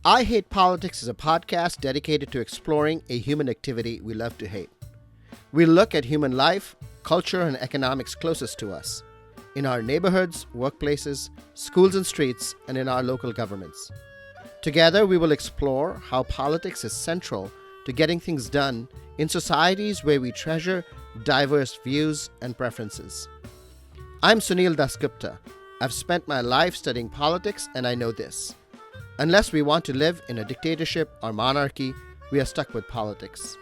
I Hate Politics is a podcast dedicated to exploring a human activity we love to hate. We look at human life, culture, and economics closest to us, in our neighborhoods, workplaces, schools and streets, and in our local governments. Together, we will explore how politics is central to getting things done in societies where we treasure diverse views and preferences. I'm Sunil Dasgupta. I've spent my life studying politics, and I know this. Unless we want to live in a dictatorship or monarchy, we are stuck with politics.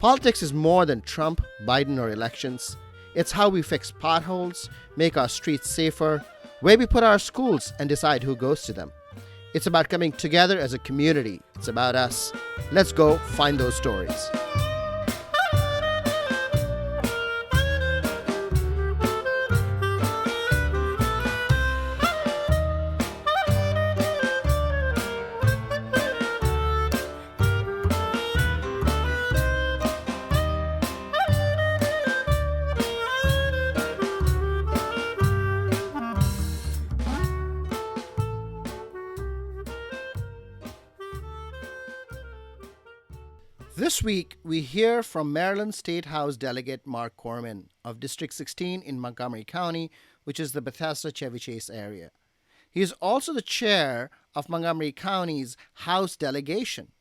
Politics is more than Trump, Biden, or elections. It's how we fix potholes, make our streets safer, where we put our schools, and decide who goes to them. It's about coming together as a community. It's about us. Let's go find those stories. This week, we hear from Maryland State House Delegate Marc Korman of District 16 in Montgomery County, which is the Bethesda-Chevy Chase area. He is also the chair of Montgomery County's House Delegation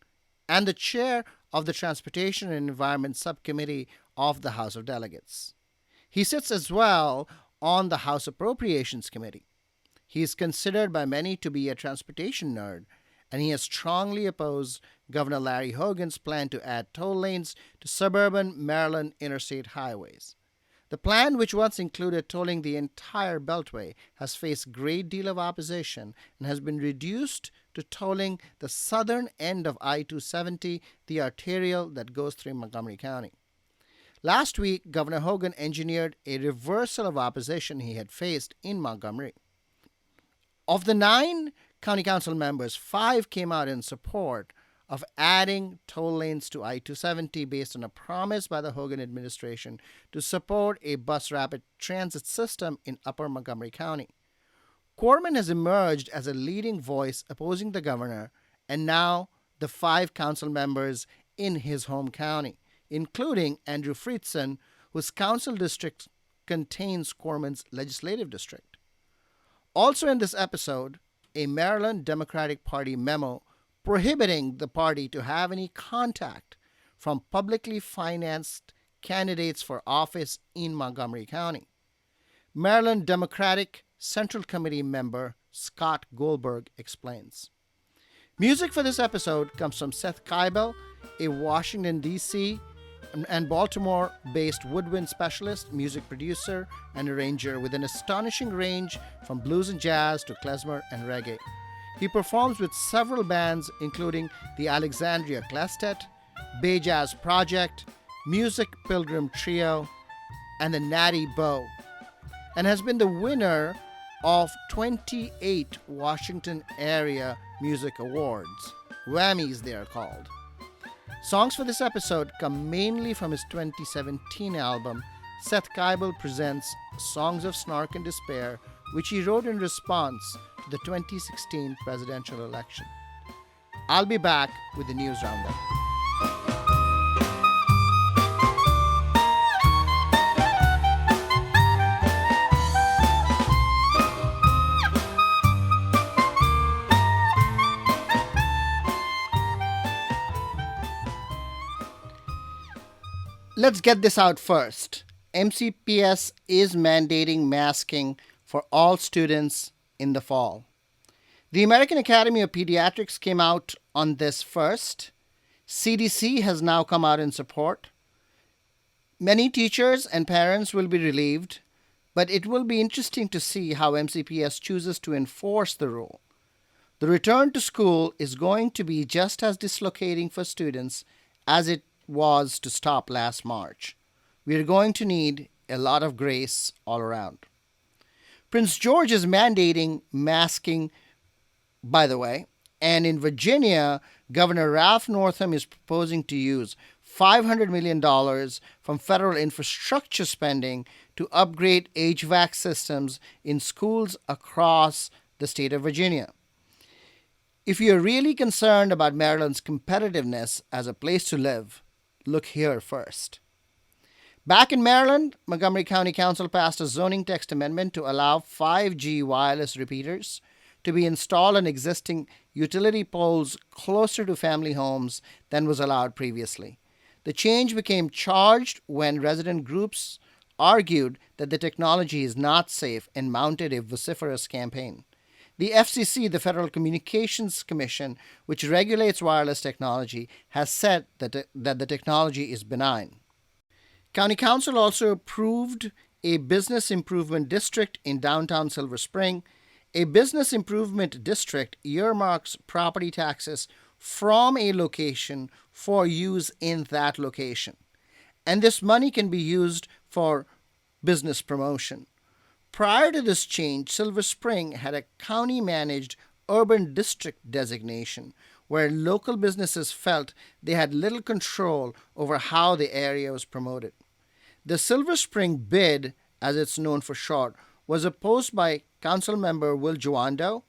and the chair of the Transportation and Environment Subcommittee of the House of Delegates. He sits as well on the House Appropriations Committee. He is considered by many to be a transportation nerd, and he has strongly opposed Governor Larry Hogan's plan to add toll lanes to suburban Maryland interstate highways. The plan, which once included tolling the entire beltway, has faced great deal of opposition and has been reduced to tolling the southern end of I-270, the arterial that goes through Montgomery County. Last week, Governor Hogan engineered a reversal of opposition he had faced in Montgomery. Of the 9 county council members, 5 came out in support of adding toll lanes to I-270 based on a promise by the Hogan administration to support a bus rapid transit system in Upper Montgomery County. Korman has emerged as a leading voice opposing the governor and now the 5 council members in his home county, including Andrew Friedson, whose council district contains Korman's legislative district. Also in this episode, a Maryland Democratic Party memo prohibiting the party to have any contact from publicly financed candidates for office in Montgomery County. Maryland Democratic Central Committee member Scott Goldberg explains. Music for this episode comes from Seth Kibel, a Washington, D.C. and Baltimore-based woodwind specialist, music producer, and arranger with an astonishing range from blues and jazz to klezmer and reggae. He performs with several bands including the Alexandria Klestet, Bay Jazz Project, Music Pilgrim Trio, and the Natty Bow, and has been the winner of 28 Washington Area Music Awards, Whammies they are called. Songs for this episode come mainly from his 2017 album, Seth Kibel Presents Songs of Snark and Despair, which he wrote in response to the 2016 presidential election. I'll be back with the news roundup. Let's get this out first. MCPS is mandating masking for all students in the fall. The American Academy of Pediatrics came out on this first. CDC has now come out in support. Many teachers and parents will be relieved, but it will be interesting to see how MCPS chooses to enforce the rule. The return to school is going to be just as dislocating for students as it was to stop last March. We are going to need a lot of grace all around. Prince George is mandating masking, by the way, and in Virginia, Governor Ralph Northam is proposing to use $500 million from federal infrastructure spending to upgrade HVAC systems in schools across the state of Virginia. If you're really concerned about Maryland's competitiveness as a place to live, look here first. Back in Maryland, Montgomery County Council passed a zoning text amendment to allow 5G wireless repeaters to be installed on existing utility poles closer to family homes than was allowed previously. The change became charged when resident groups argued that the technology is not safe and mounted a vociferous campaign. The FCC, the Federal Communications Commission, which regulates wireless technology, has said that the technology is benign. County Council also approved a business improvement district in downtown Silver Spring. A business improvement district earmarks property taxes from a location for use in that location. And this money can be used for business promotion. Prior to this change, Silver Spring had a county managed urban district designation where local businesses felt they had little control over how the area was promoted. The Silver Spring bid, as it's known for short, was opposed by Council Member Will Juando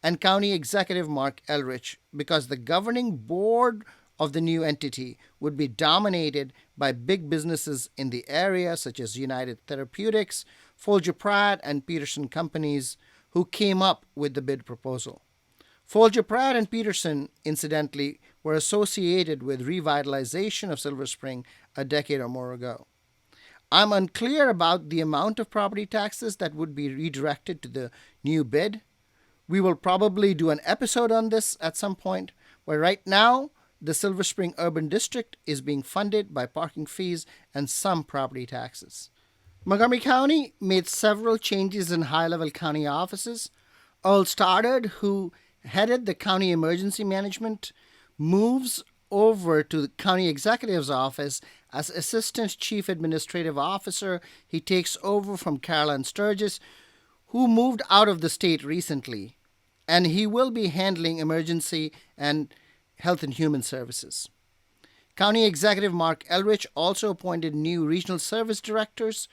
and County Executive Mark Elrich because the governing board of the new entity would be dominated by big businesses in the area such as United Therapeutics, Folger Pratt, and Peterson companies who came up with the bid proposal. Folger Pratt and Peterson, incidentally, were associated with revitalization of Silver Spring a decade or more ago. I'm unclear about the amount of property taxes that would be redirected to the new bid. We will probably do an episode on this at some point, but right now, the Silver Spring Urban District is being funded by parking fees and some property taxes. Montgomery County made several changes in high-level county offices. Earl Stoddard, who headed the county emergency management, moves over to the county executive's office as assistant chief administrative officer. He takes over from Carolyn Sturgis, who moved out of the state recently, and he will be handling emergency and health and human services. County Executive Mark Elrich also appointed new regional service directors.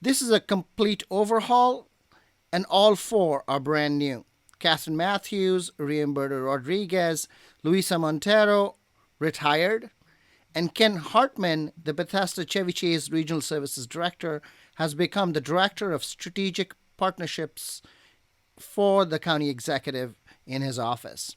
This is a complete overhaul, and all four are brand new. Catherine Matthews, Riamberto Rodriguez, Luisa Montero, retired, and Ken Hartman, the Bethesda Chevy Chase Regional Services Director, has become the Director of Strategic Partnerships for the County Executive in his office.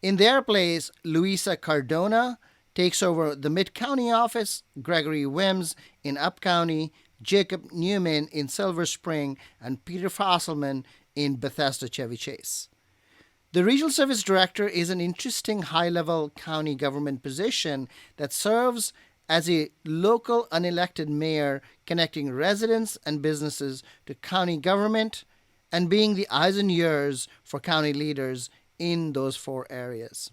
In their place, Luisa Cardona takes over the Mid-County office, Gregory Wims in Upcounty, Jacob Newman in Silver Spring, and Peter Fosselman in Bethesda Chevy Chase. The Regional Service Director is an interesting high-level county government position that serves as a local unelected mayor connecting residents and businesses to county government and being the eyes and ears for county leaders in those four areas.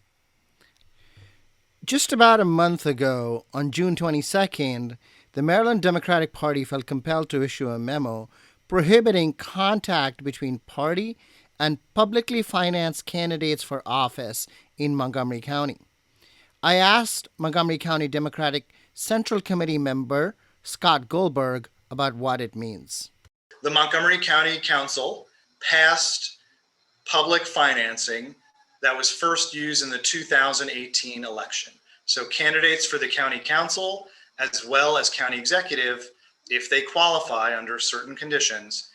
Just about a month ago, on June 22nd, the Maryland Democratic Party felt compelled to issue a memo prohibiting contact between party and publicly financed candidates for office in Montgomery County. I asked Montgomery County Democratic Central Committee member Scott Goldberg about what it means. The Montgomery County Council passed public financing that was first used in the 2018 election. So candidates for the county council, as well as county executive, if they qualify under certain conditions,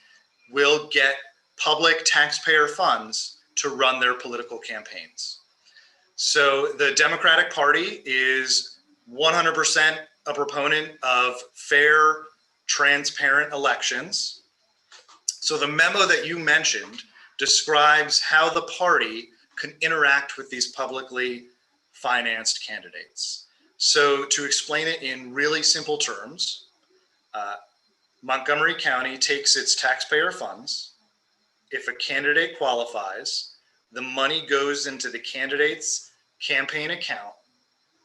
will get public taxpayer funds to run their political campaigns. So the Democratic Party is 100% a proponent of fair, transparent elections. So the memo that you mentioned describes how the party can interact with these publicly financed candidates. So to explain it in really simple terms, Montgomery County takes its taxpayer funds. If a candidate qualifies, the money goes into the candidate's campaign account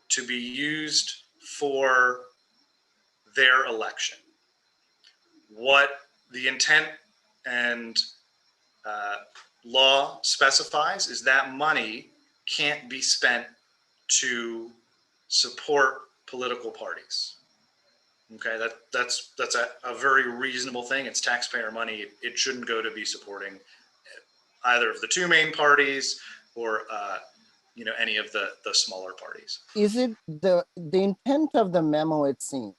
to be used for their election. What the intent and law specifies is that money can't be spent to support political parties. Okay, that's a very reasonable thing. It's taxpayer money. It shouldn't go to be supporting either of the two main parties or any of the smaller parties. Is it the intent of the memo, it seems,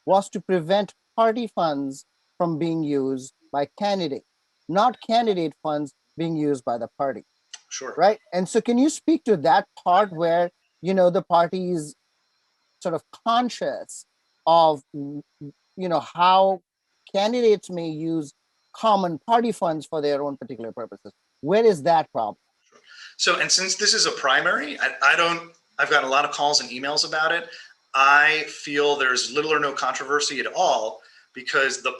was to prevent party funds from being used by candidate, not candidate funds being used by the party, Sure. right? And so can you speak to that part where, the party is sort of conscious of, how candidates may use common party funds for their own particular purposes? Where is that problem? So, and since this is a primary, I've gotten a lot of calls and emails about it. I feel there's little or no controversy at all because the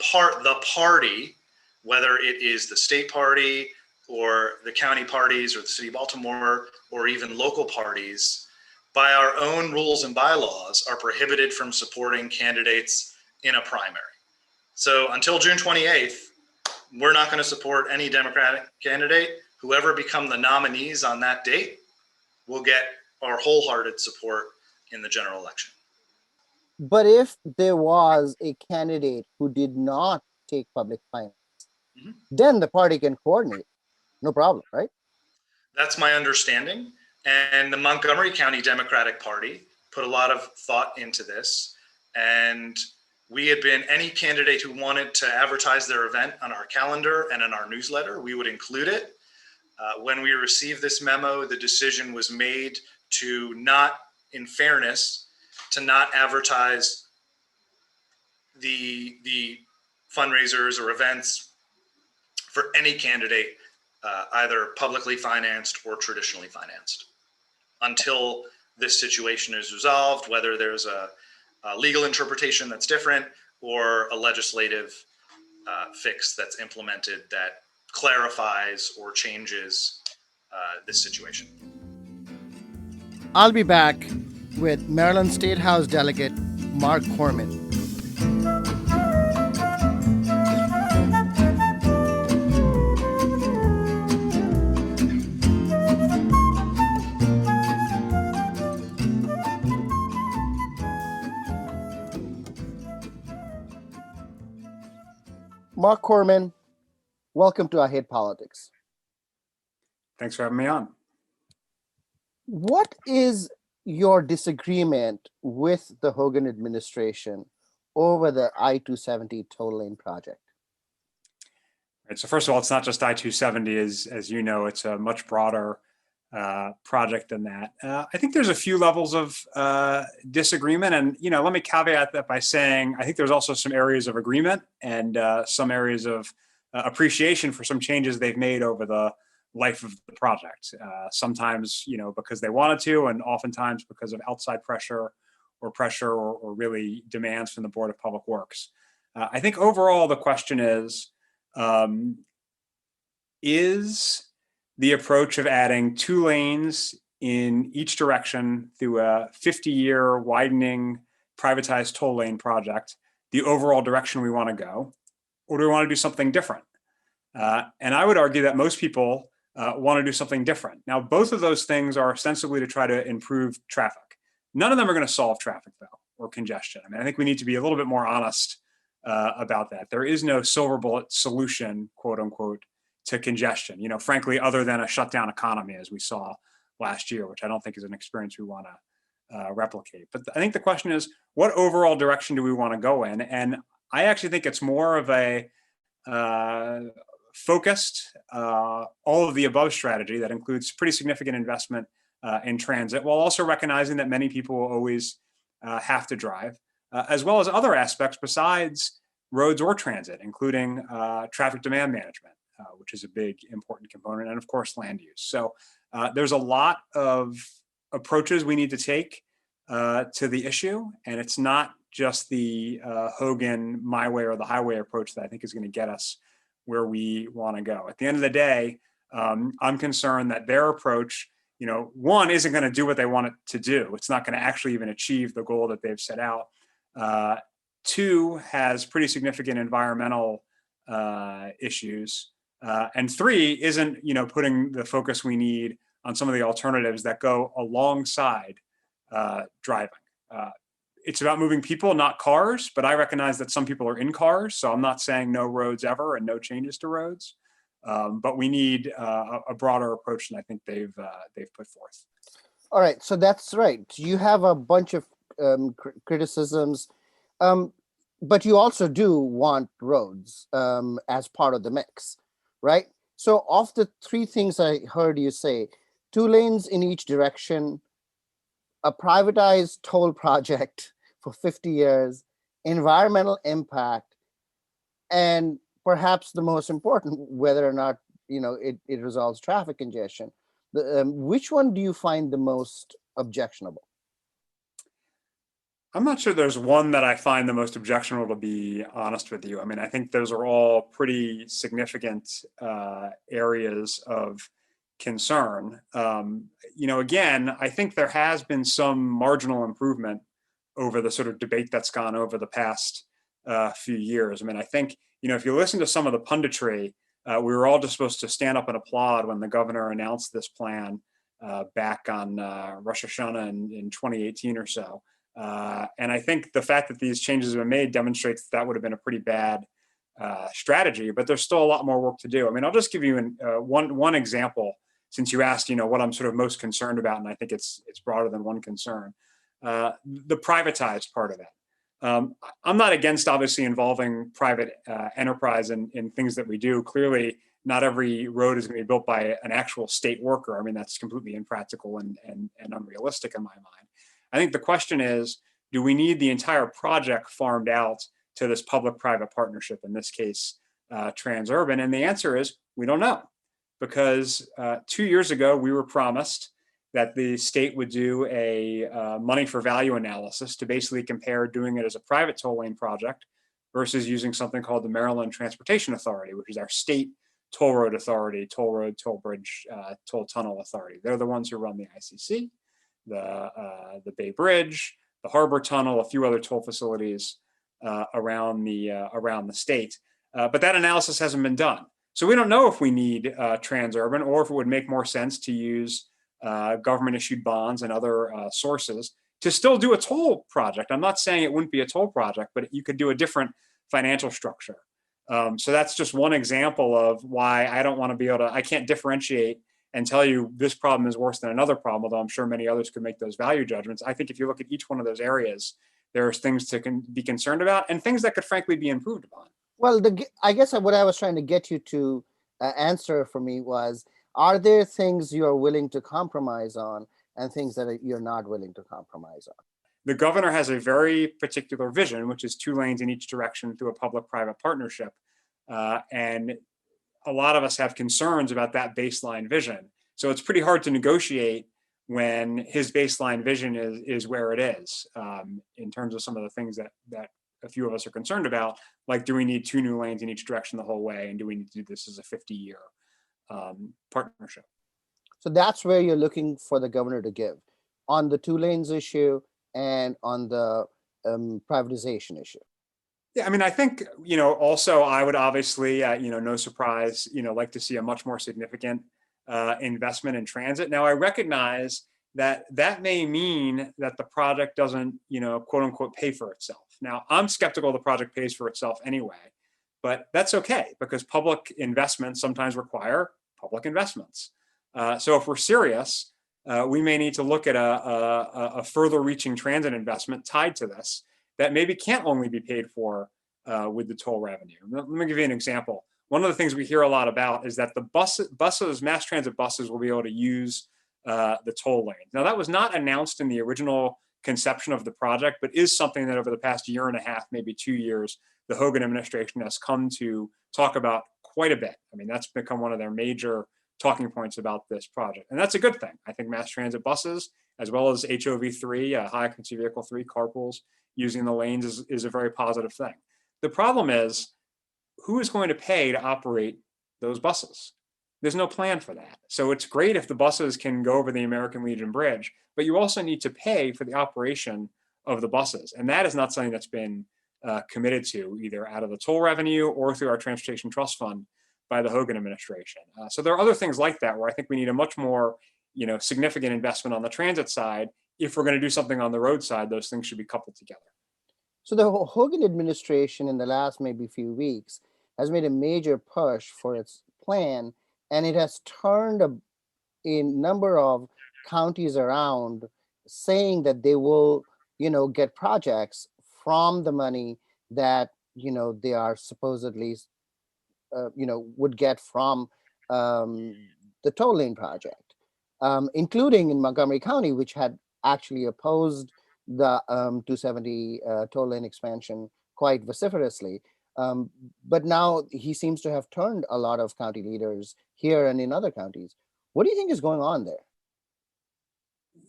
party, whether it is the state party or the county parties or the city of Baltimore or even local parties, by our own rules and bylaws are prohibited from supporting candidates in a primary. So until June 28th, we're not going to support any Democratic candidate. Whoever become the nominees on that date will get our wholehearted support in the general election. But if there was a candidate who did not take public finance, then the party can coordinate. No problem, right? That's my understanding. And the Montgomery County Democratic Party put a lot of thought into this. And we had been, any candidate who wanted to advertise their event on our calendar and in our newsletter, we would include it. When we received this memo, the decision was made to not, in fairness, to not advertise the fundraisers or events for any candidate, either publicly financed or traditionally financed, until this situation is resolved, whether there's a legal interpretation that's different or a legislative fix that's implemented that clarifies or changes this situation. I'll be back with Maryland State House Delegate Marc Korman. Marc Korman, welcome to I Hate Politics. Thanks for having me on. What is your disagreement with the Hogan administration over the I-270 toll lane project? Right, so first of all, it's not just I-270, as you know, it's a much broader project than that. I think there's a few levels of disagreement, and let me caveat that by saying I think there's also some areas of agreement and some areas of appreciation for some changes they've made over the life of the project. Sometimes, because they wanted to, and oftentimes because of outside pressure or really demands from the Board of Public Works. I think overall the question is the approach of adding 2 lanes in each direction through a 50-year widening privatized toll lane project the overall direction we want to go, or do we want to do something different? And I would argue that most people want to do something different. Now, both of those things are ostensibly to try to improve traffic. None of them are going to solve traffic, though, or congestion. I think we need to be a little bit more honest about that. There is no silver bullet solution, quote unquote, to congestion, frankly, other than a shutdown economy, as we saw last year, which I don't think is an experience we want to replicate. But I think the question is, what overall direction do we want to go in? And I actually think it's more of a focused, all of the above strategy that includes pretty significant investment in transit, while also recognizing that many people will always have to drive, as well as other aspects besides roads or transit, including traffic demand management, which is a big, important component, and of course, land use. So there's a lot of approaches we need to take to the issue, and it's not just the Hogan my way or the highway approach that I think is going to get us where we want to go. At the end of the day, I'm concerned that their approach, one, isn't going to do what they want it to do. It's not going to actually even achieve the goal that they've set out. Two, has pretty significant environmental issues. And three, isn't putting the focus we need on some of the alternatives that go alongside driving. It's about moving people, not cars, but I recognize that some people are in cars, so I'm not saying no roads ever and no changes to roads. But we need a broader approach than I think they've put forth. All right, so that's right. You have a bunch of criticisms, but you also do want roads as part of the mix, right? So, of the three things I heard you say, 2 lanes in each direction, a privatized toll project for 50 years, environmental impact, and perhaps the most important, whether or not it resolves traffic congestion. Which one do you find the most objectionable? I'm not sure there's one that I find the most objectionable, to be honest with you. I mean, I think those are all pretty significant areas of concern. Again, I think there has been some marginal improvement over the sort of debate that's gone over the past few years. I mean, I think, if you listen to some of the punditry, we were all just supposed to stand up and applaud when the governor announced this plan back on Rosh Hashanah in 2018 or so. And I think the fact that these changes have been made demonstrates that would have been a pretty bad strategy, but there's still a lot more work to do. I mean, I'll just give you one example, since you asked, what I'm sort of most concerned about, and I think it's broader than one concern. The privatized part of it. I'm not against, obviously, involving private enterprise in things that we do. Clearly, not every road is going to be built by an actual state worker. I mean, that's completely impractical and unrealistic in my mind. I think the question is, do we need the entire project farmed out to this public-private partnership, in this case, Transurban? And the answer is, we don't know. Because 2 years ago, we were promised that the state would do a money for value analysis to basically compare doing it as a private toll lane project versus using something called the Maryland Transportation Authority, which is our state toll road authority, toll road, toll bridge, toll tunnel authority. They're the ones who run the ICC, the Bay Bridge, the Harbor Tunnel, a few other toll facilities around the state. But that analysis hasn't been done. So we don't know if we need Transurban, or if it would make more sense to use government-issued bonds and other sources to still do a toll project. I'm not saying it wouldn't be a toll project, but you could do a different financial structure. So that's just one example of why I don't want to be able to, I can't differentiate and tell you this problem is worse than another problem, although I'm sure many others could make those value judgments. I think if you look at each one of those areas, there's things to be concerned about and things that could frankly be improved upon. Well, I guess what I was trying to get you to answer for me was, are there things you're willing to compromise on and things that you're not willing to compromise on? The governor has a very particular vision, which is 2 lanes in each direction through a public-private partnership. And a lot of us have concerns about that baseline vision. So it's pretty hard to negotiate when his baseline vision is where it is, in terms of some of the things that a few of us are concerned about, like, do we need 2 new lanes in each direction the whole way? And do we need to do this as a 50-year partnership? So that's where you're looking for the governor to give on the 2 lanes issue and on the privatization issue. Yeah, I mean, I think, also I would obviously, no surprise, like to see a much more significant investment in transit. Now, I recognize that may mean that the project doesn't, quote unquote, pay for itself. Now, I'm skeptical the project pays for itself anyway, but that's okay, because public investments sometimes require public investments. So if we're serious, we may need to look at a further reaching transit investment tied to this that maybe can't only be paid for with the toll revenue. Let me give you an example. One of the things we hear a lot about is that the buses, mass transit buses, will be able to use the toll lane. Now, that was not announced in the original conception of the project, but is something that over the past year and a half, maybe 2 years, the Hogan administration has come to talk about quite a bit. I mean, that's become one of their major talking points about this project. And that's a good thing. I think mass transit buses, as well as HOV3, high occupancy vehicle 3 carpools, using the lanes is a very positive thing. The problem is, who is going to pay to operate those buses? There's no plan for that. So it's great if the buses can go over the American Legion Bridge, but you also need to pay for the operation of the buses. And that is not something that's been committed to, either out of the toll revenue or through our Transportation Trust Fund by the Hogan administration. So there are other things like that where I think we need a much more significant investment on the transit side. If we're going to do something on the road side, those things should be coupled together. So the Hogan administration in the last maybe few weeks has made a major push for its plan, and it has turned a number of counties around saying that they will, get projects from the money that, they are supposedly, would get from the toll lane project, including in Montgomery County, which had actually opposed the 270 toll lane expansion quite vociferously. But now he seems to have turned a lot of county leaders here and in other counties. What do you think is going on there?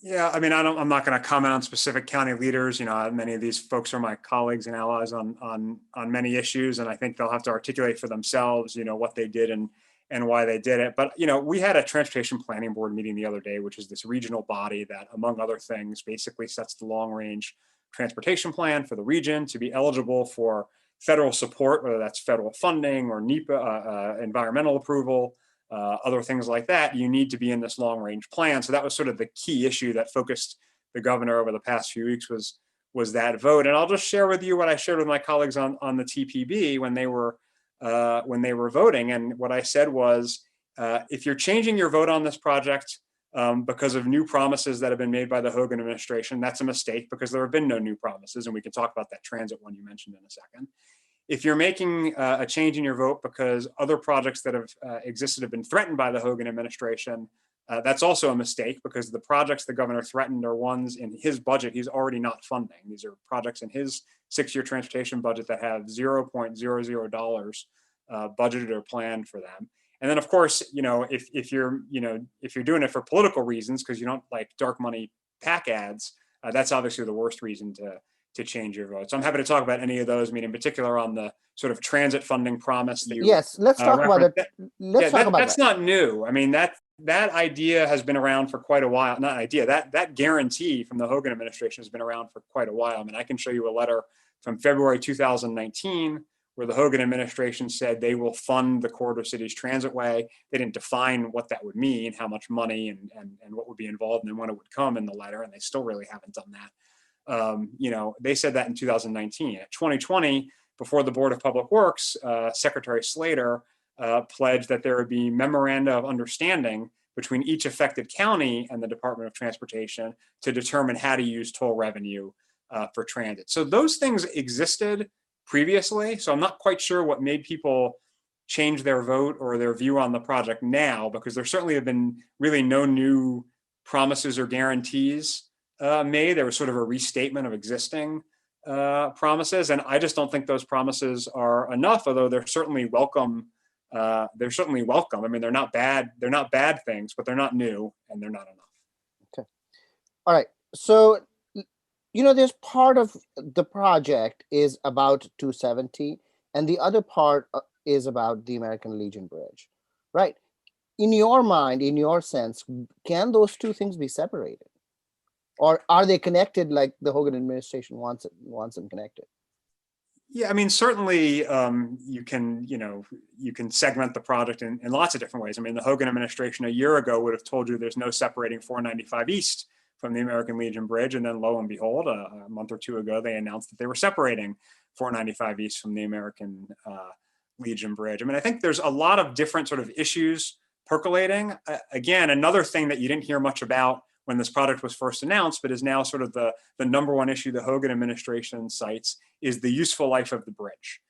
Yeah, I mean, I'm not going to comment on specific county leaders. Many of these folks are my colleagues and allies on many issues, and I think they'll have to articulate for themselves, what they did and why they did it. But we had a transportation planning board meeting the other day, which is this regional body that, among other things, basically sets the long range transportation plan for the region to be eligible for federal support, whether that's federal funding or NEPA, environmental approval. Other things like that, you need to be in this long range plan. So that was sort of the key issue that focused the governor over the past few weeks was that vote. And I'll just share with you what I shared with my colleagues on the TPB when they were voting. And what I said was, if you're changing your vote on this project because of new promises that have been made by the Hogan administration, that's a mistake, because there have been no new promises. And we can talk about that transit one you mentioned in a second. If you're making a change in your vote because other projects that have existed have been threatened by the Hogan administration, that's also a mistake, because the projects the governor threatened are ones in his budget he's already not funding. These are projects in his 6-year transportation budget that have $0.00 budgeted or planned for them. And then, of course, if you're doing it for political reasons because you don't like dark money PAC ads, that's obviously the worst reason to change your vote. So I'm happy to talk about any of those. I mean, in particular on the sort of transit funding promise that you let's talk about it. Let's talk about that's that. Not new. I mean, that idea has been around for quite a while. Not idea, that guarantee from the Hogan administration has been around for quite a while. I mean, I can show you a letter from February 2019 where the Hogan administration said they will fund the Corridor Cities Transitway. They didn't define what that would mean, how much money and what would be involved and when it would come in the letter, and they still really haven't done that. They said that in 2019. At 2020, before the Board of Public Works, Secretary Slater pledged that there would be memoranda of understanding between each affected county and the Department of Transportation to determine how to use toll revenue for transit. So those things existed previously. So I'm not quite sure what made people change their vote or their view on the project now, because there certainly have been really no new promises or guarantees made. There was sort of a restatement of existing promises, and I just don't think those promises are enough. Although they're certainly welcome. I mean, they're not bad. They're not bad things, but they're not new, and they're not enough. Okay. All right. So, there's part of the project is about 270, and the other part is about the American Legion Bridge, right? In your mind, in your sense, can those two things be separated? Or are they connected like the Hogan administration wants them connected? Yeah, I mean, certainly you can segment the project in lots of different ways. I mean, the Hogan administration a year ago would have told you there's no separating 495 East from the American Legion Bridge. And then lo and behold, a month or two ago, they announced that they were separating 495 East from the American Legion Bridge. I mean, I think there's a lot of different sort of issues percolating. Again, another thing that you didn't hear much about when this project was first announced, but is now sort of the number one issue the Hogan administration cites, is the useful life of the bridge.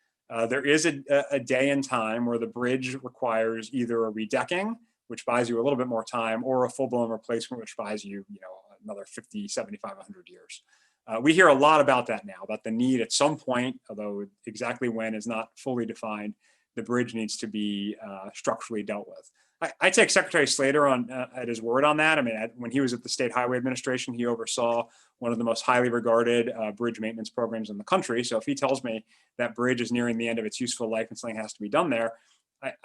There is a day and time where the bridge requires either a redecking, which buys you a little bit more time, or a full-blown replacement, which buys you, another 50, 75, 100 years. We hear a lot about that now, about the need at some point, although exactly when is not fully defined, the bridge needs to be structurally dealt with. I take Secretary Slater at his word on that. I mean, when he was at the State Highway Administration, he oversaw one of the most highly regarded bridge maintenance programs in the country. So if he tells me that bridge is nearing the end of its useful life and something has to be done there,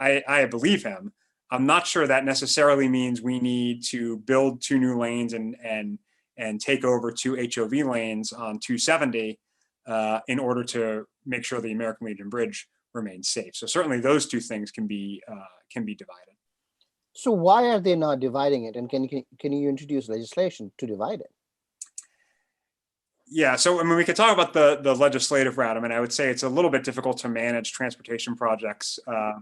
I believe him. I'm not sure that necessarily means we need to build 2 new lanes and take over 2 HOV lanes on 270 in order to make sure the American Legion Bridge remains safe. So certainly those 2 things can be divided. So why are they not dividing it? And can you introduce legislation to divide it? Yeah, so I mean, we could talk about the legislative route. I mean, I would say it's a little bit difficult to manage transportation projects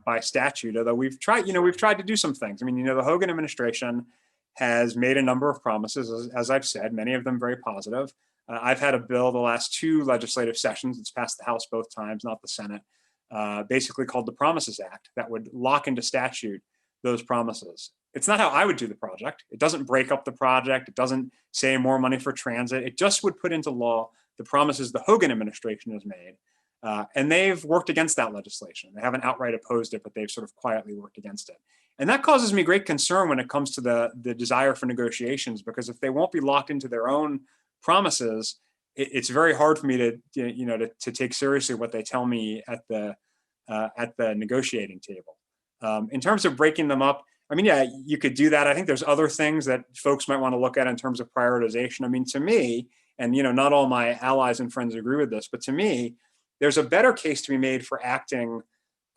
by statute, although we've tried to do some things. I mean, the Hogan administration has made a number of promises, as I've said, many of them very positive. I've had a bill the last two legislative sessions, it's passed the House both times, not the Senate, basically called the Promises Act, that would lock into statute those promises. It's not how I would do the project. It doesn't break up the project. It doesn't say more money for transit. It just would put into law the promises the Hogan administration has made. And they've worked against that legislation. They haven't outright opposed it, but they've sort of quietly worked against it. And that causes me great concern when it comes to the desire for negotiations, because if they won't be locked into their own promises, it's very hard for me to take seriously what they tell me at the negotiating table. In terms of breaking them up, I mean, yeah, you could do that. I think there's other things that folks might want to look at in terms of prioritization. I mean, to me, and not all my allies and friends agree with this, but to me, there's a better case to be made for acting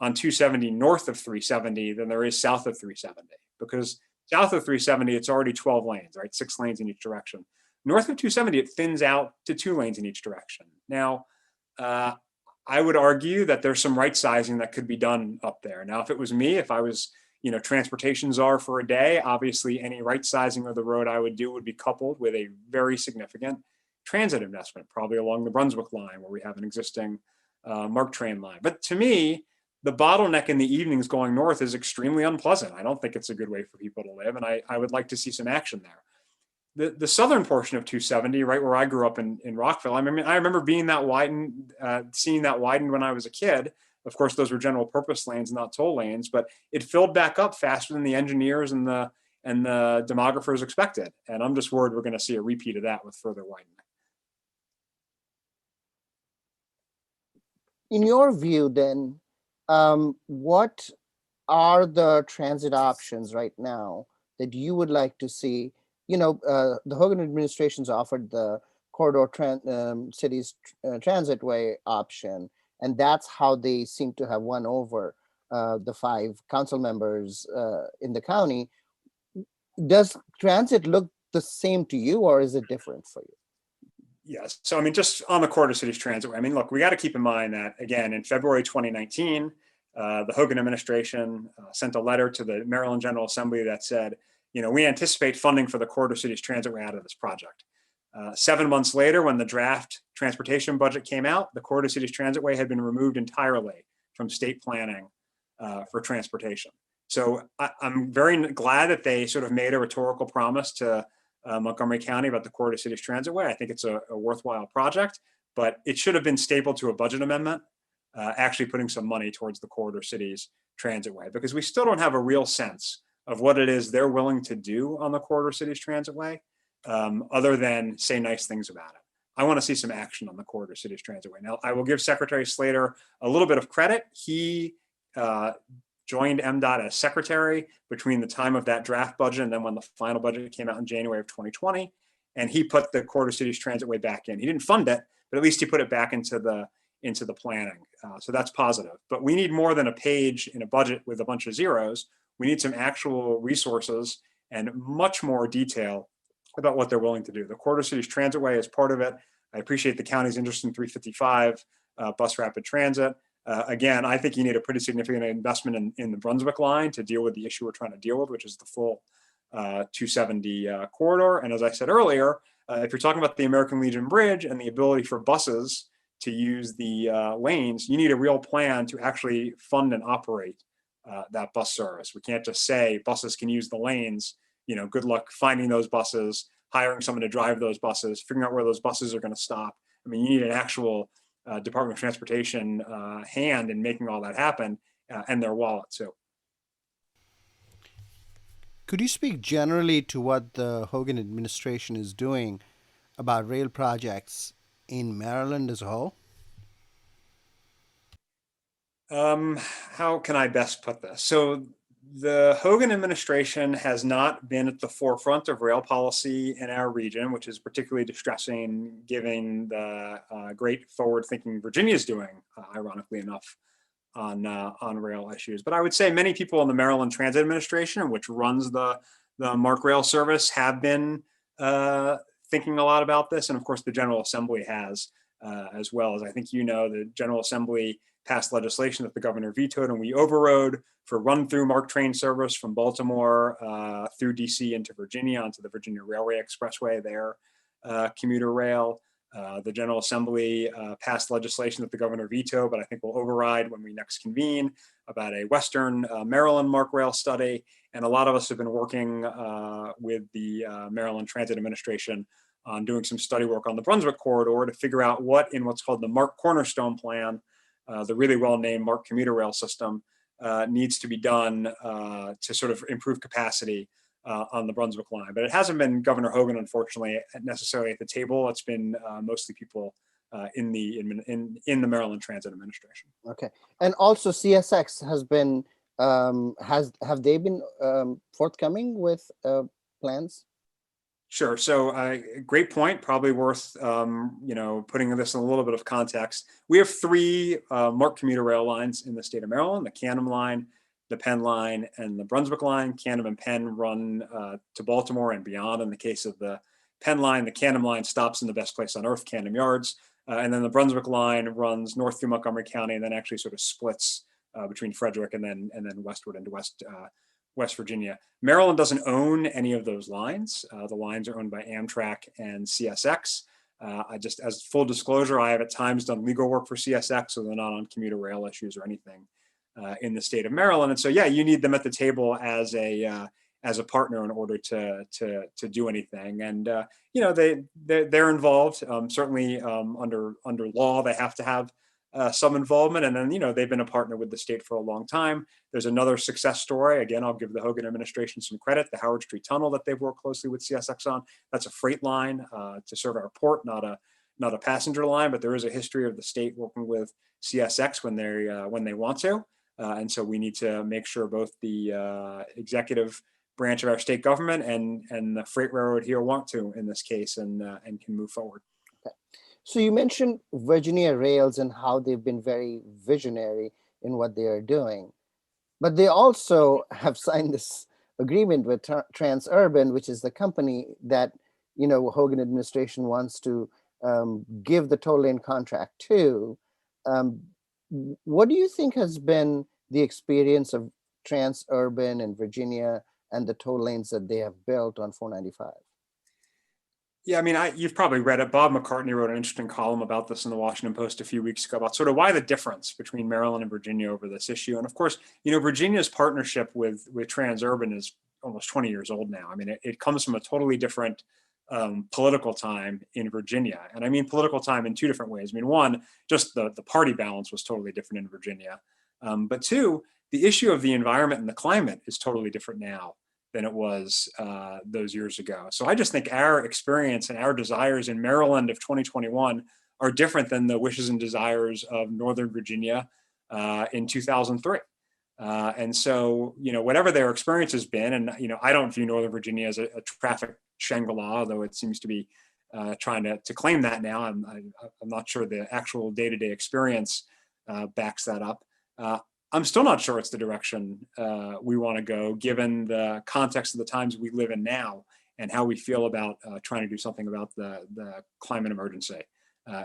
on 270 north of 370 than there is south of 370, because south of 370, it's already 12 lanes, right? 6 lanes in each direction. North of 270, it thins out to 2 lanes in each direction. Now, I would argue that there's some right sizing that could be done up there. Now, if it was me, if I was transportation czar for a day, obviously any right sizing of the road I would do would be coupled with a very significant transit investment, probably along the Brunswick line where we have an existing MARC train line. But to me, the bottleneck in the evenings going north is extremely unpleasant. I don't think it's a good way for people to live, and I would like to see some action there. The southern portion of 270, right where I grew up in Rockville, I mean, I remember seeing that widened when I was a kid. Of course, those were general purpose lanes, not toll lanes, but it filled back up faster than the engineers and the demographers expected. And I'm just worried we're going to see a repeat of that with further widening. In your view, then, what are the transit options right now that you would like to see? The Hogan administration's offered the corridor cities transitway option, and that's how they seem to have won over the 5 council members in the county. Does transit look the same to you, or is it different for you? Yes. So, I mean, just on the corridor cities transitway, I mean, look, we got to keep in mind that, again, in February 2019, the Hogan administration sent a letter to the Maryland General Assembly that said, we anticipate funding for the corridor cities transitway out of this project. 7 months later, when the draft transportation budget came out, the corridor cities transitway had been removed entirely from state planning for transportation. So I'm very glad that they sort of made a rhetorical promise to Montgomery County about the corridor cities transitway. I think it's a worthwhile project, but it should have been stapled to a budget amendment, actually putting some money towards the corridor cities transitway, because we still don't have a real sense of what it is they're willing to do on the corridor cities transitway, other than say nice things about it. I want to see some action on the corridor cities transitway. Now, I will give Secretary Slater a little bit of credit. He joined MDOT as secretary between the time of that draft budget and then when the final budget came out in January of 2020. And he put the corridor cities transitway back in. He didn't fund it, but at least he put it back into the planning. So that's positive. But we need more than a page in a budget with a bunch of zeros. We need some actual resources and much more detail about what they're willing to do. The corridor cities transitway is part of it. I appreciate the county's interest in 355 bus rapid transit. Again, I think you need a pretty significant investment in the Brunswick line to deal with the issue we're trying to deal with, which is the full 270 corridor. And as I said earlier, if you're talking about the American Legion Bridge and the ability for buses to use the lanes, you need a real plan to actually fund and operate that bus service. We can't just say buses can use the lanes. Good luck finding those buses, hiring someone to drive those buses, figuring out where those buses are going to stop. I mean, you need an actual Department of Transportation hand in making all that happen, and their wallet too. Could you speak generally to what the Hogan administration is doing about rail projects in Maryland as a whole? How can I best put this? So the Hogan administration has not been at the forefront of rail policy in our region, which is particularly distressing given the great forward-thinking Virginia is doing, ironically enough, on rail issues. But I would say many people in the Maryland Transit Administration, which runs the MARC rail service, have been thinking a lot about this. And of course, the General Assembly has as well. As I think you know, the General Assembly passed legislation that the governor vetoed, and we overrode for run-through MARC train service from Baltimore through DC into Virginia onto the Virginia Railway Expressway there, commuter rail. The General Assembly passed legislation that the governor vetoed, but I think will override when we next convene, about a Western Maryland MARC rail study. And a lot of us have been working with the Maryland Transit Administration on doing some study work on the Brunswick corridor to figure out what in what's called the MARC Cornerstone Plan, the really well-named MARC commuter rail system, needs to be done to sort of improve capacity on the Brunswick line. But it hasn't been Governor Hogan, unfortunately, necessarily at the table. It's been mostly people in the Maryland Transit Administration. Okay, and also CSX has been have they been forthcoming with plans? Sure. So great point. Probably worth putting this in a little bit of context. We have three MARC commuter rail lines in the state of Maryland: the Canham line, the Penn line, and the Brunswick line. Canham and Penn run to Baltimore and beyond. In the case of the Penn line, the Canham line stops in the best place on earth, Canham Yards, and then the Brunswick line runs north through Montgomery County and then actually sort of splits between Frederick and then westward into West Virginia. Maryland doesn't own any of those lines. The lines are owned by Amtrak and CSX. As full disclosure, I have at times done legal work for CSX, so they're not on commuter rail issues or anything in the state of Maryland. And so, yeah, you need them at the table as a partner in order to do anything. And they're involved. Certainly under law, they have to have some involvement, and then they've been a partner with the state for a long time. There's another success story. Again, I'll give the Hogan administration some credit. The Howard Street Tunnel that they've worked closely with CSX on. That's a freight line to serve our port, not a passenger line. But there is a history of the state working with CSX when they want to, and so we need to make sure both the executive branch of our state government and the freight railroad here want to in this case and can move forward. Okay. So you mentioned Virginia Rails and how they've been very visionary in what they are doing, but they also have signed this agreement with Transurban, which is the company that Hogan administration wants to give the toll lane contract to. What do you think has been the experience of Transurban in Virginia and the toll lanes that they have built on 495? Yeah, I mean, you've probably read it. Bob McCartney wrote an interesting column about this in the Washington Post a few weeks ago about sort of why the difference between Maryland and Virginia over this issue. And of course, Virginia's partnership with Transurban is almost 20 years old now. I mean, it comes from a totally different political time in Virginia. And I mean political time in two different ways. I mean, one, just the party balance was totally different in Virginia. But two, the issue of the environment and the climate is totally different now than it was those years ago. So I just think our experience and our desires in Maryland of 2021 are different than the wishes and desires of Northern Virginia in 2003. And so, whatever their experience has been, and, I don't view Northern Virginia as a traffic Shangri-La, although it seems to be trying to claim that now. I'm not sure the actual day-to-day experience backs that up. I'm still not sure it's the direction we want to go, given the context of the times we live in now and how we feel about trying to do something about the climate emergency.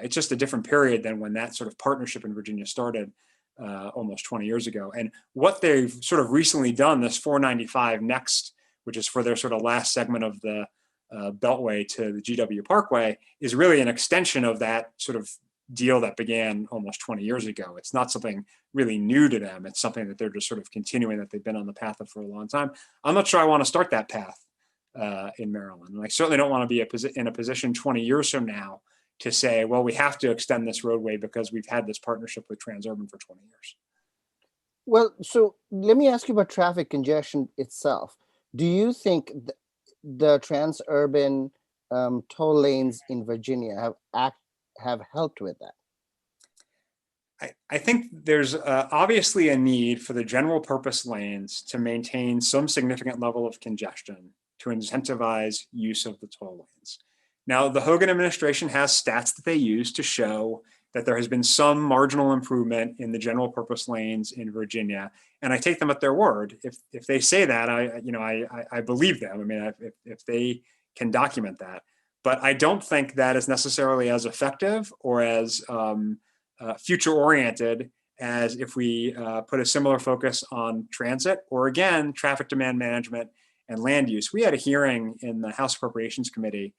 It's just a different period than when that sort of partnership in Virginia started almost 20 years ago. And what they've sort of recently done, this 495 next, which is for their sort of last segment of the Beltway to the GW Parkway, is really an extension of that sort of deal that began almost 20 years ago. It's not something really new to them. It's something that they're just sort of continuing, that they've been on the path of for a long time. I'm not sure I want to start that path in Maryland. And I certainly don't want to be in a position 20 years from now to say, well, we have to extend this roadway because we've had this partnership with Transurban for 20 years. Well, so let me ask you about traffic congestion itself. Do you think the Transurban toll lanes in Virginia have helped with that? I think there's obviously a need for the general purpose lanes to maintain some significant level of congestion to incentivize use of the toll lanes. Now, the Hogan administration has stats that they use to show that there has been some marginal improvement in the general purpose lanes in Virginia, and I take them at their word. If they say that, I believe them. I mean, if they can document that. but I don't think that is necessarily as effective or as future oriented as if we put a similar focus on transit or, again, traffic demand management and land use. We had a hearing in the House Appropriations Committee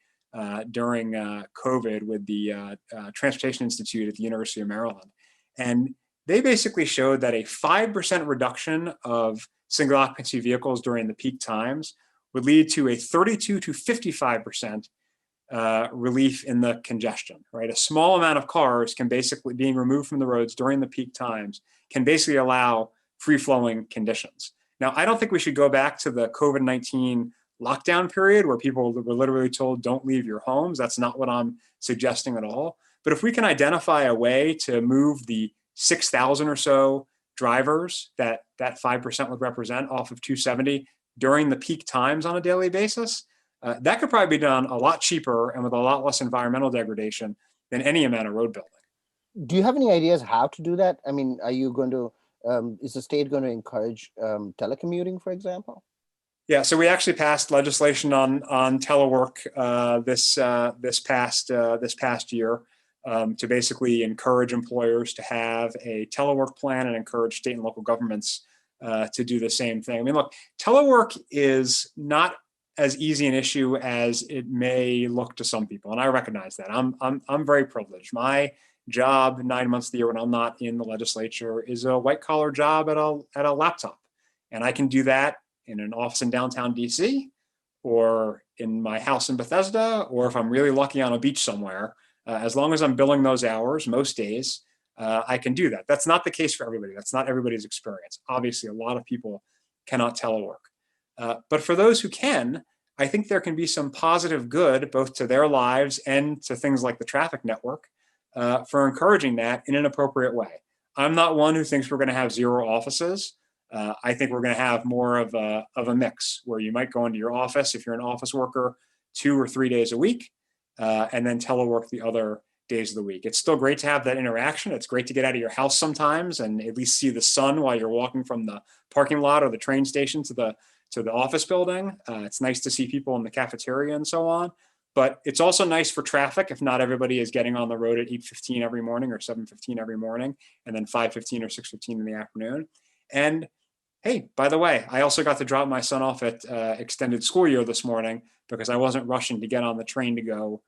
during COVID with the Transportation Institute at the University of Maryland. And they basically showed that a 5% reduction of single occupancy vehicles during the peak times would lead to a 32 to 55% relief in the congestion, right? A small amount of cars can basically, being removed from the roads during the peak times, can basically allow free-flowing conditions. Now, I don't think we should go back to the COVID-19 lockdown period where people were literally told, don't leave your homes. That's not what I'm suggesting at all. But if we can identify a way to move the 6,000 or so drivers that 5% would represent off of 270 during the peak times on a daily basis, that could probably be done a lot cheaper and with a lot less environmental degradation than any amount of road building. Do you have any ideas how to do that? I mean, are you going to, is the state going to encourage telecommuting, for example? Yeah, so we actually passed legislation on telework this past year to basically encourage employers to have a telework plan and encourage state and local governments to do the same thing. I mean, look, telework is not as easy an issue as it may look to some people, and I recognize that. I'm very privileged. My job 9 months of the year when I'm not in the legislature is a white collar job at a laptop, and I can do that in an office in downtown DC, or in my house in Bethesda, or if I'm really lucky on a beach somewhere. As long as I'm billing those hours most days, I can do that. That's not the case for everybody. That's not everybody's experience. Obviously, a lot of people cannot telework. But for those who can, I think there can be some positive good both to their lives and to things like the traffic network for encouraging that in an appropriate way. I'm not one who thinks we're going to have zero offices. I think we're going to have more of a mix where you might go into your office if you're an office worker 2 or 3 days a week, and then telework the other days of the week. It's still great to have that interaction. It's great to get out of your house sometimes and at least see the sun while you're walking from the parking lot or the train station to the office building. It's nice to see people in the cafeteria and so on. But it's also nice for traffic if not everybody is getting on the road at 8:15 every morning or 7:15 every morning, and then 5:15 or 6:15 in the afternoon. And hey, by the way, I also got to drop my son off at extended school year this morning because I wasn't rushing to get on the train to go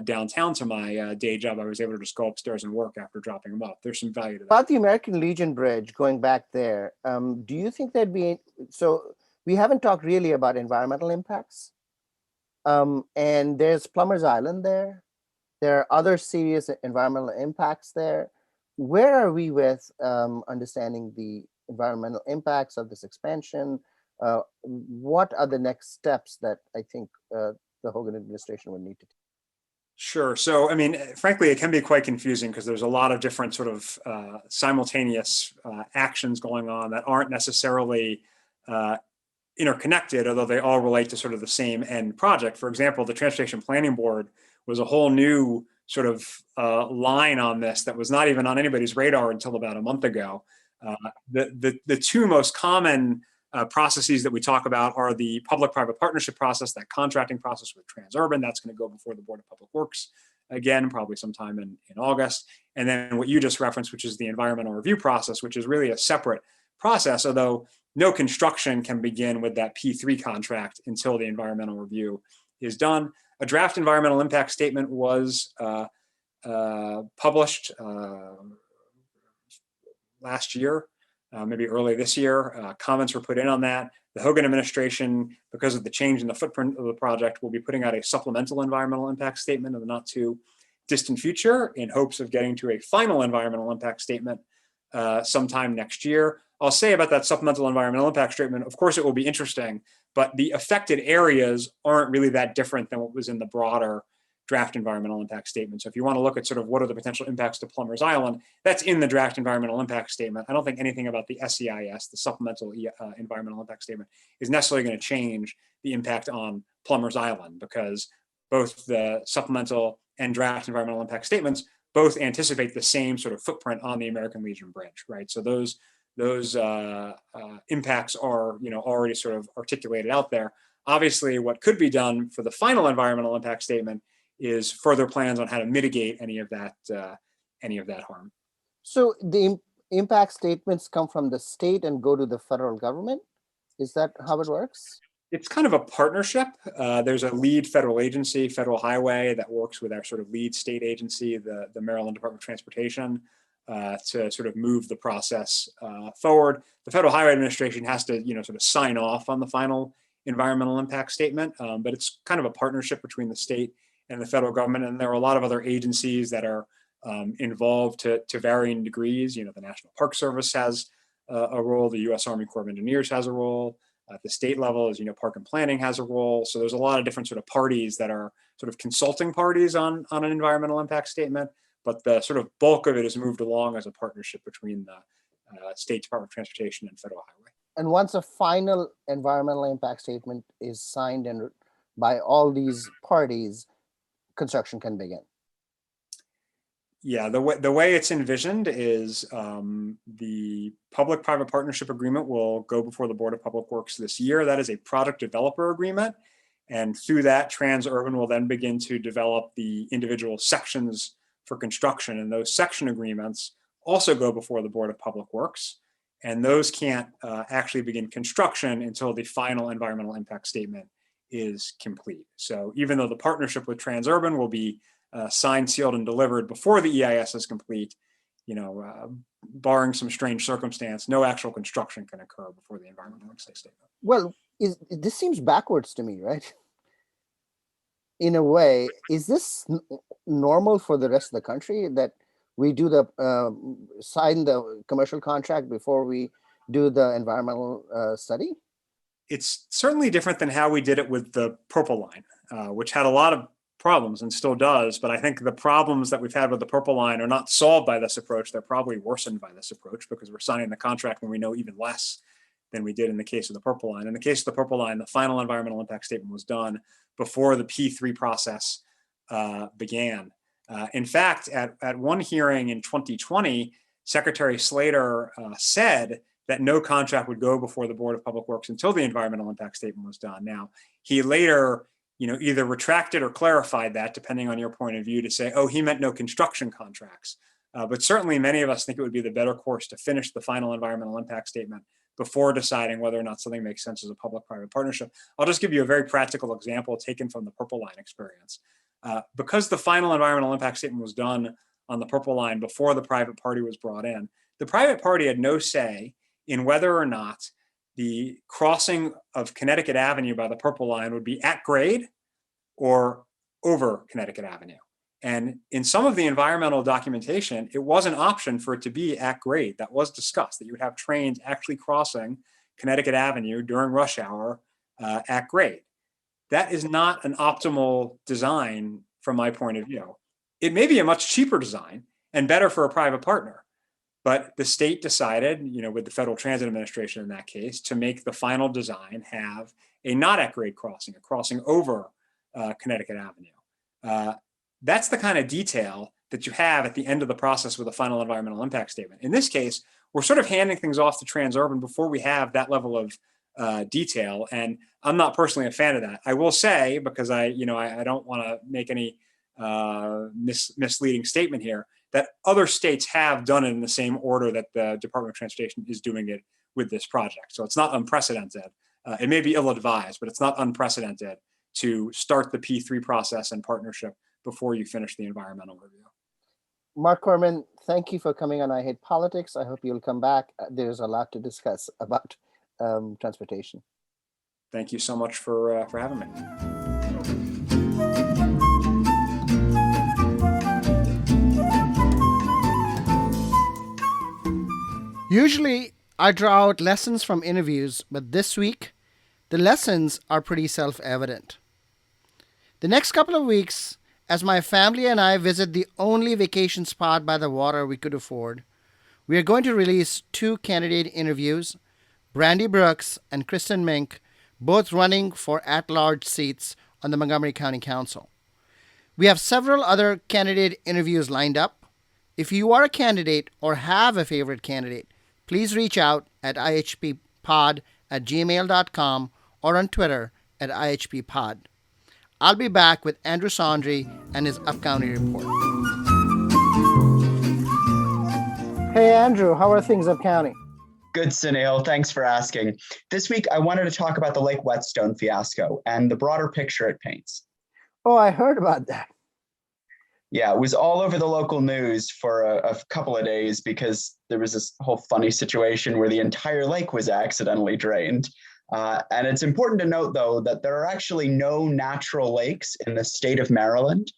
downtown to my day job. I was able to just go upstairs and work after dropping him off. There's some value to that. About the American Legion Bridge, going back there, do you think there'd be, so we haven't talked really about environmental impacts. And there's Plumbers Island there. There are other serious environmental impacts there. Where are we with understanding the environmental impacts of this expansion? What are the next steps that I think the Hogan administration would need to take? Sure. So, I mean, frankly, it can be quite confusing because there's a lot of different sort of simultaneous actions going on that aren't necessarily interconnected, although they all relate to sort of the same end project. For example, the Transportation Planning Board was a whole new sort of line on this that was not even on anybody's radar until about a month ago. The two most common processes that we talk about are the public-private partnership process, that contracting process with Transurban. That's going to go before the Board of Public Works again, probably sometime in August. And then what you just referenced, which is the environmental review process, which is really a separate process, although no construction can begin with that P3 contract until the environmental review is done. A draft environmental impact statement was published last year, maybe early this year. Comments were put in on that. The Hogan administration, because of the change in the footprint of the project, will be putting out a supplemental environmental impact statement in the not too distant future in hopes of getting to a final environmental impact statement sometime next year. I'll say about that supplemental environmental impact statement, of course, it will be interesting, but the affected areas aren't really that different than what was in the broader draft environmental impact statement. So if you want to look at sort of what are the potential impacts to Plumbers Island, that's in the draft environmental impact statement. I don't think anything about the SEIS, the supplemental environmental impact statement, is necessarily going to change the impact on Plumbers Island, because both the supplemental and draft environmental impact statements both anticipate the same sort of footprint on the American Legion Bridge, right? So those impacts are, already sort of articulated out there. Obviously, what could be done for the final environmental impact statement is further plans on how to mitigate any of that harm. So the impact statements come from the state and go to the federal government? Is that how it works? It's kind of a partnership. There's a lead federal agency, Federal Highway, that works with our sort of lead state agency, the Maryland Department of Transportation, to sort of move the process forward. The Federal Highway Administration has to, sort of sign off on the final environmental impact statement, but it's kind of a partnership between the state and the federal government. And there are a lot of other agencies that are involved to varying degrees. The National Park Service has a role. The U.S. Army Corps of Engineers has a role. At the state level, as Park and Planning has a role. So there's a lot of different sort of parties that are sort of consulting parties on an environmental impact statement, but the sort of bulk of it is moved along as a partnership between the State Department of Transportation and Federal Highway. And once a final environmental impact statement is signed and by all these parties, construction can begin. Yeah, the way it's envisioned is the public-private partnership agreement will go before the Board of Public Works this year. That is a product developer agreement. And through that, Transurban will then begin to develop the individual sections for construction. And those section agreements also go before the Board of Public Works. And those can't actually begin construction until the final environmental impact statement is complete. So even though the partnership with Transurban will be signed, sealed, and delivered before the EIS is complete, barring some strange circumstance, no actual construction can occur before the environmental impact statement. Well, this seems backwards to me, right? In a way, is this normal for the rest of the country that we do the sign the commercial contract before we do the environmental study? It's certainly different than how we did it with the Purple Line, which had a lot of problems and still does, but I think the problems that we've had with the Purple Line are not solved by this approach. They're probably worsened by this approach because we're signing the contract when we know even less than we did in the case of the Purple Line. In the case of the Purple Line, the final environmental impact statement was done before the P3 process began. In fact, at one hearing in 2020, Secretary Slater said that no contract would go before the Board of Public Works until the environmental impact statement was done. Now, he later either retracted or clarified that, depending on your point of view, to say, oh, he meant no construction contracts. But certainly many of us think it would be the better course to finish the final environmental impact statement before deciding whether or not something makes sense as a public-private partnership. I'll just give you a very practical example taken from the Purple Line experience. Because the final environmental impact statement was done on the Purple Line before the private party was brought in, the private party had no say in whether or not the crossing of Connecticut Avenue by the Purple Line would be at grade or over Connecticut Avenue. And in some of the environmental documentation, it was an option for it to be at grade. That was discussed, that you would have trains actually crossing Connecticut Avenue during rush hour at grade. That is not an optimal design from my point of view. It may be a much cheaper design and better for a private partner. But the state decided, with the Federal Transit Administration in that case, to make the final design have a not at grade crossing, a crossing over Connecticut Avenue. That's the kind of detail that you have at the end of the process with a final environmental impact statement. In this case, we're sort of handing things off to Transurban before we have that level of detail. And I'm not personally a fan of that. I will say, because I don't want to make any misleading statement here, that other states have done it in the same order that the Department of Transportation is doing it with this project. So it's not unprecedented. It may be ill-advised, but it's not unprecedented to start the P3 process and partnership before you finish the environmental review. Marc Korman, thank you for coming on I Hate Politics. I hope you'll come back. There's a lot to discuss about transportation. Thank you so much for having me. Usually, I draw out lessons from interviews, but this week, the lessons are pretty self-evident. The next couple of weeks, as my family and I visit the only vacation spot by the water we could afford, we are going to release 2 candidate interviews, Brandy Brooks and Kristen Mink, both running for at-large seats on the Montgomery County Council. We have several other candidate interviews lined up. If you are a candidate or have a favorite candidate, please reach out at ihppod@gmail.com or on Twitter at ihppod. I'll be back with Andrew Saundry and his Upcounty report. Hey, Andrew, how are things Upcounty? Good, Sunil. Thanks for asking. This week, I wanted to talk about the Lake Whetstone fiasco and the broader picture it paints. Oh, I heard about that. Yeah, it was all over the local news for a couple of days because there was this whole funny situation where the entire lake was accidentally drained. And it's important to note, though, that there are actually no natural lakes in the state of Maryland.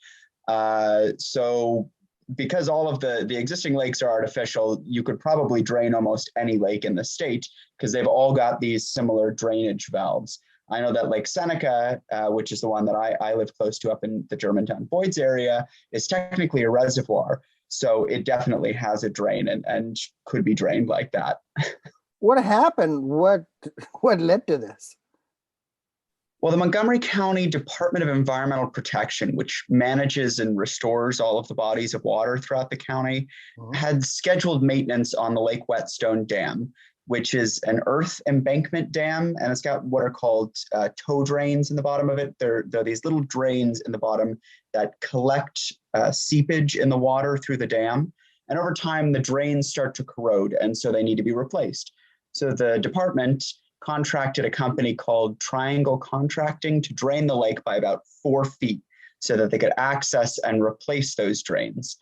So because all of the existing lakes are artificial, you could probably drain almost any lake in the state because they've all got these similar drainage valves. I know that Lake Seneca, which is the one that I live close to up in the Germantown Boyds area, is technically a reservoir. So it definitely has a drain and could be drained like that. What happened? What led to this? Well, the Montgomery County Department of Environmental Protection, which manages and restores all of the bodies of water throughout the county, had scheduled maintenance on the Lake Whetstone Dam, which is an earth embankment dam, and it's got what are called tow drains in the bottom of it. There are these little drains in the bottom that collect seepage in the water through the dam, and over time the drains start to corrode, and so they need to be replaced. So the department contracted a company called Triangle Contracting to drain the lake by about 4 feet so that they could access and replace those drains.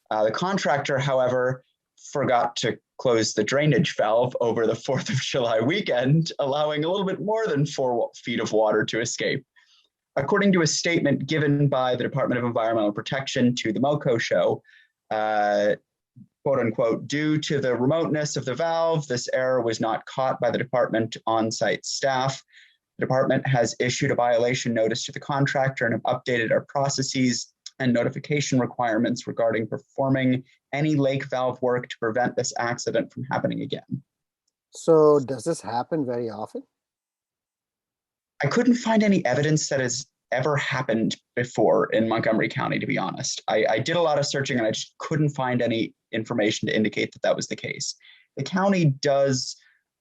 The contractor, however, forgot to close the drainage valve over the 4th of July weekend, allowing a little bit more than 4 feet of water to escape. According to a statement given by the Department of Environmental Protection to the MoCo show, quote unquote, due to the remoteness of the valve, this error was not caught by the department on-site staff. The department has issued a violation notice to the contractor and have updated our processes and notification requirements regarding performing any lake valve work to prevent this accident from happening again. So does this happen very often? I couldn't find any evidence that has ever happened before in Montgomery County, to be honest. I did a lot of searching and I just couldn't find any information to indicate that that was the case. The county does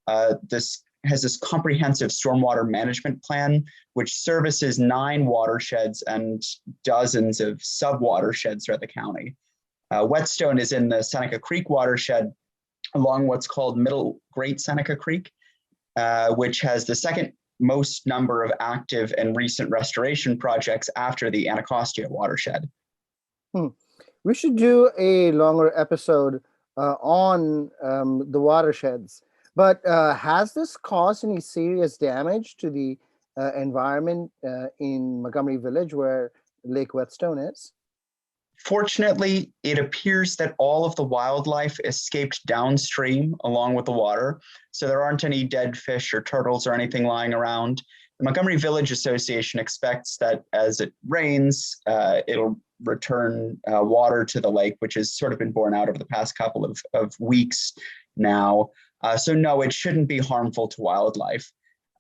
has this comprehensive stormwater management plan, which services 9 watersheds and dozens of sub-watersheds throughout the county. Whetstone is in the Seneca Creek watershed along what's called Middle Great Seneca Creek, which has the second most number of active and recent restoration projects after the Anacostia watershed. We should do a longer episode on the watersheds. But has this caused any serious damage to the environment in Montgomery Village where Lake Whetstone is? Fortunately, it appears that all of the wildlife escaped downstream along with the water, so there aren't any dead fish or turtles or anything lying around. The Montgomery Village Association expects that as it rains, it'll return water to the lake, which has sort of been borne out over the past couple of weeks now. So no, it shouldn't be harmful to wildlife,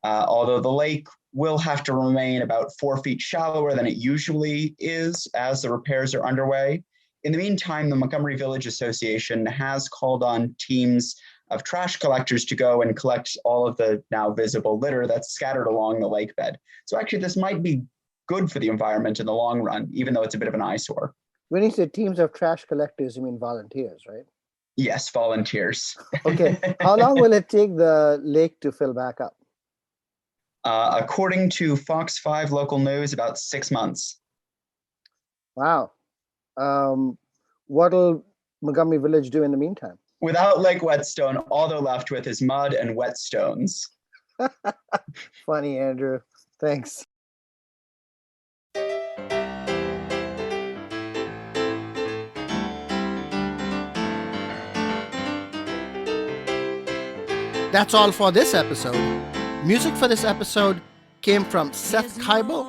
although the lake will have to remain about 4 feet shallower than it usually is as the repairs are underway. In the meantime, the Montgomery Village Association has called on teams of trash collectors to go and collect all of the now visible litter that's scattered along the lake bed. So actually, this might be good for the environment in the long run, even though it's a bit of an eyesore. When you say teams of trash collectors, you mean volunteers, right? Yes, volunteers. Okay. How long will it take the lake to fill back up? According to Fox 5 local news, about 6 months. Wow. What'll Montgomery Village do in the meantime? Without Lake Whetstone, all they're left with is mud and wet stones. Funny, Andrew. Thanks. That's all for this episode. Music for this episode came from Seth Kibel,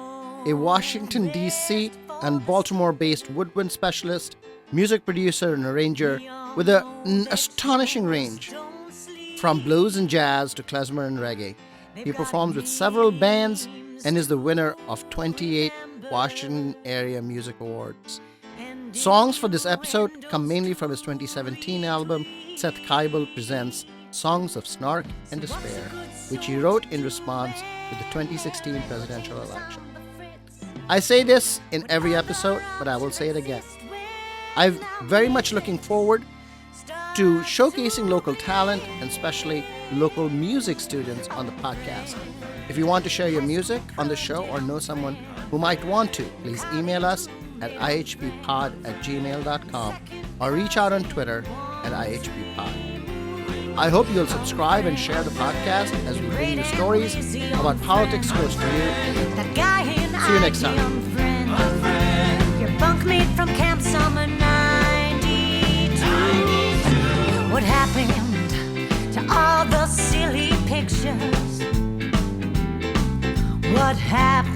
a Washington, D.C. and Baltimore-based woodwind specialist, music producer and arranger with an astonishing range, from blues and jazz to klezmer and reggae. He performs with several bands and is the winner of 28 Washington Area Music Awards. Songs for this episode come mainly from his 2017 album, Seth Kibel Presents Songs of Snark and Despair, which he wrote in response to the 2016 presidential election. I say this in every episode, but I will say it again. I'm very much looking forward to showcasing local talent and especially local music students on the podcast. If you want to share your music on the show or know someone who might want to, please email us at ihppod@gmail.com or reach out on Twitter at ihppod. I hope you'll subscribe and share the podcast as we bring you stories about politics close to you. See you next time. Your bunkmate from Camp Summer 92. What happened to all the silly pictures? What happened?